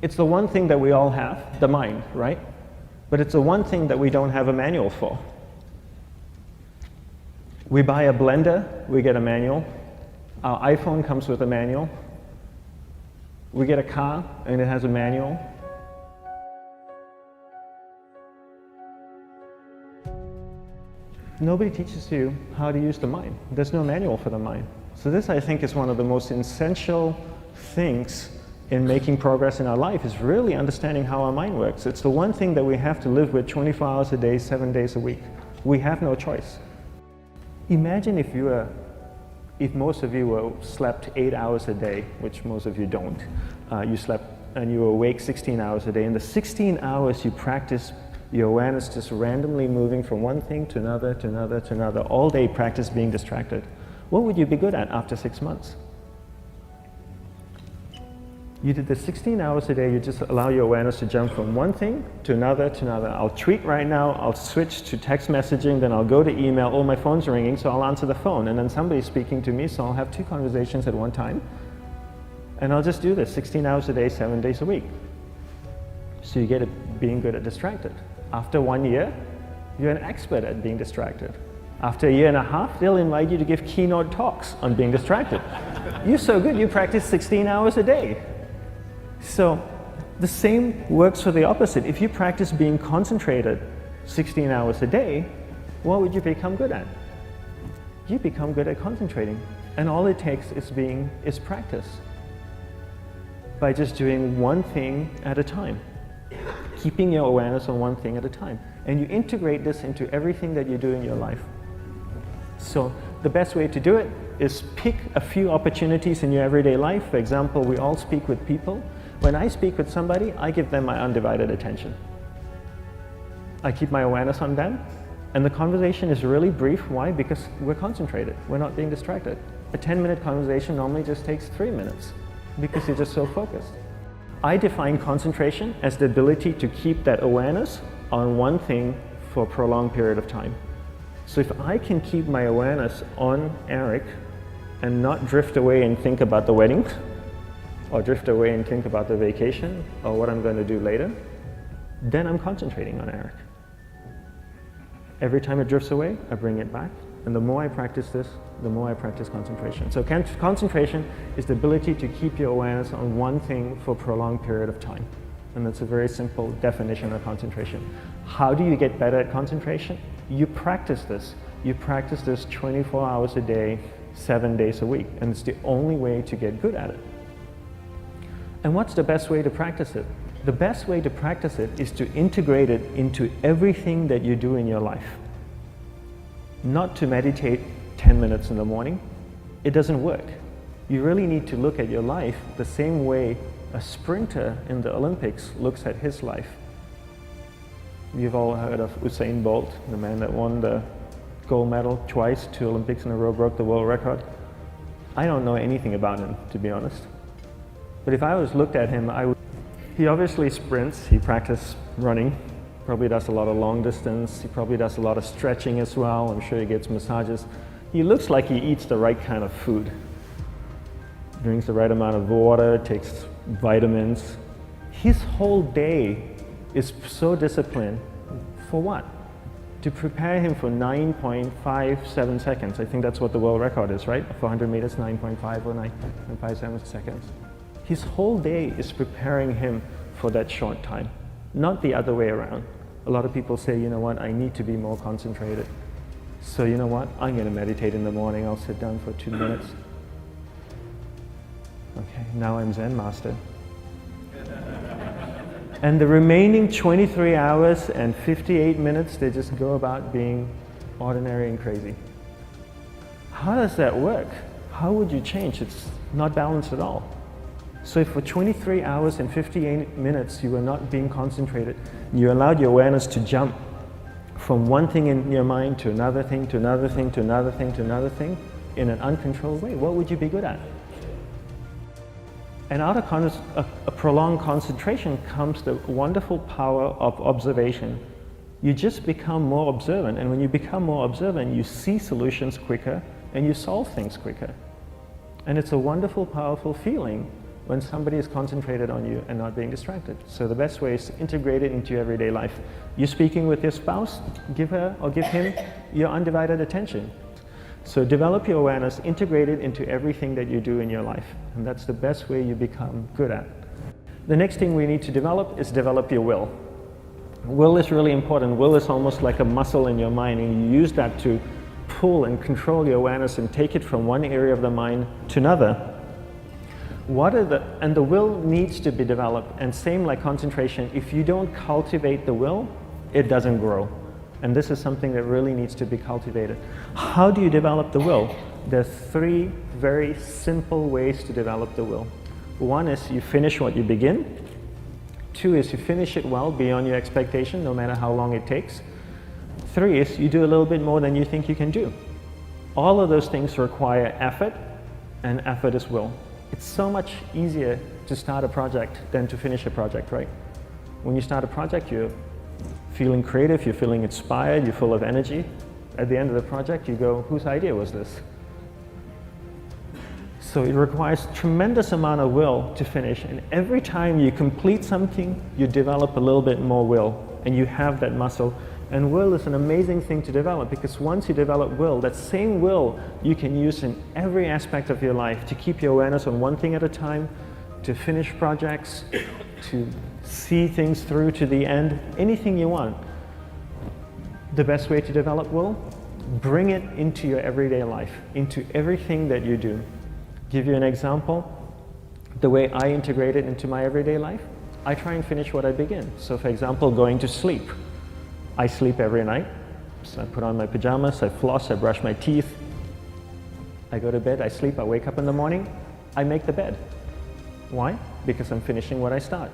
It's the one thing that we all have, the mind, right? But it's the one thing that we don't have a manual for. We buy a blender, we get a manual. Our iPhone comes with a manual. We get a car and it has a manual. Nobody teaches you how to use the mind. There's no manual for the mind. So this, I think, is one of the most essential things in making progress in our life, is really understanding how our mind works. It's the one thing that we have to live with 24 hours a day, 7 days a week. We have no choice. Imagine if most of you slept 8 hours a day, which most of you don't. You slept and you were awake 16 hours a day. In the 16 hours you practice your awareness just randomly moving from one thing to another, to another, to another, all day practice being distracted. What would you be good at after 6 months? You did the 16 hours a day, you just allow your awareness to jump from one thing to another to another. I'll tweet right now, I'll switch to text messaging, then I'll go to email, oh, my phone's ringing, so I'll answer the phone, and then somebody's speaking to me, so I'll have 2 conversations at one time. And I'll just do this 16 hours a day, 7 days a week. So you get it being good at distracted. After 1 year, you're an expert at being distracted. After a year and a half, they'll invite you to give keynote talks on being distracted. You're so good, you practice 16 hours a day. So the same works for the opposite. If you practice being concentrated 16 hours a day, what would you become good at? You become good at concentrating. And all it takes is practice. By just doing one thing at a time. Keeping your awareness on one thing at a time. And you integrate this into everything that you do in your life. So the best way to do it is pick a few opportunities in your everyday life. For example, we all speak with people. When I speak with somebody, I give them my undivided attention. I keep my awareness on them, and the conversation is really brief. Why? Because we're concentrated. We're not being distracted. A 10-minute conversation normally just takes 3 minutes because you're just so focused. I define concentration as the ability to keep that awareness on one thing for a prolonged period of time. So if I can keep my awareness on Eric and not drift away and think about the wedding, or drift away and think about the vacation, or what I'm going to do later, then I'm concentrating on Eric. Every time it drifts away, I bring it back. And the more I practice this, the more I practice concentration. So concentration is the ability to keep your awareness on one thing for a prolonged period of time. And that's a very simple definition of concentration. How do you get better at concentration? You practice this. You practice this 24 hours a day, 7 days a week. And it's the only way to get good at it. And what's the best way to practice it? The best way to practice it is to integrate it into everything that you do in your life. Not to meditate 10 minutes in the morning. It doesn't work. You really need to look at your life the same way a sprinter in the Olympics looks at his life. You've all heard of Usain Bolt, the man that won the gold medal twice, 2 Olympics in a row, broke the world record. I don't know anything about him, to be honest. But if I was looked at him, he obviously sprints, he practices running, probably does a lot of long distance, he probably does a lot of stretching as well, I'm sure he gets massages. He looks like he eats the right kind of food. Drinks the right amount of water, takes vitamins. His whole day is so disciplined. For what? To prepare him for 9.57 seconds. I think that's what the world record is, right? For 100 meters, 9.5 or 9.57 seconds. His whole day is preparing him for that short time, not the other way around. A lot of people say, you know what, I need to be more concentrated. So you know what, I'm going to meditate in the morning, I'll sit down for 2 minutes. Okay, now I'm Zen master. And the remaining 23 hours and 58 minutes, they just go about being ordinary and crazy. How does that work? How would you change? It's not balanced at all. So if for 23 hours and 58 minutes you were not being concentrated, you allowed your awareness to jump from one thing in your mind to another thing, to another thing, to another thing, to another thing, in an uncontrolled way, what would you be good at? And out of a prolonged concentration comes the wonderful power of observation. You just become more observant, and when you become more observant, you see solutions quicker and you solve things quicker. And it's a wonderful, powerful feeling when somebody is concentrated on you and not being distracted. So the best way is to integrate it into your everyday life. You're speaking with your spouse, give her or give him your undivided attention. So develop your awareness, integrate it into everything that you do in your life. And that's the best way you become good at. The next thing we need to develop is develop your will. Will is really important. Will is almost like a muscle in your mind, and you use that to pull and control your awareness and take it from one area of the mind to another. And the will needs to be developed, and same like concentration, if you don't cultivate the will, it doesn't grow. And this is something that really needs to be cultivated. How do you develop the will? There's 3 very simple ways to develop the will. 1 is you finish what you begin. 2 is you finish it well beyond your expectation, no matter how long it takes. 3 is you do a little bit more than you think you can do. All of those things require effort, and effort is will. It's so much easier to start a project than to finish a project, right? When you start a project, you're feeling creative, you're feeling inspired, you're full of energy. At the end of the project, you go, whose idea was this? So it requires tremendous amount of will to finish, and every time you complete something, you develop a little bit more will, and you have that muscle. And will is an amazing thing to develop, because once you develop will, that same will you can use in every aspect of your life to keep your awareness on one thing at a time, to finish projects, to see things through to the end, anything you want. The best way to develop will, bring it into your everyday life, into everything that you do. Give you an example, the way I integrate it into my everyday life, I try and finish what I begin. So for example, going to sleep. I sleep every night, so I put on my pajamas, I floss, I brush my teeth, I go to bed, I sleep, I wake up in the morning, I make the bed. Why? Because I'm finishing what I start.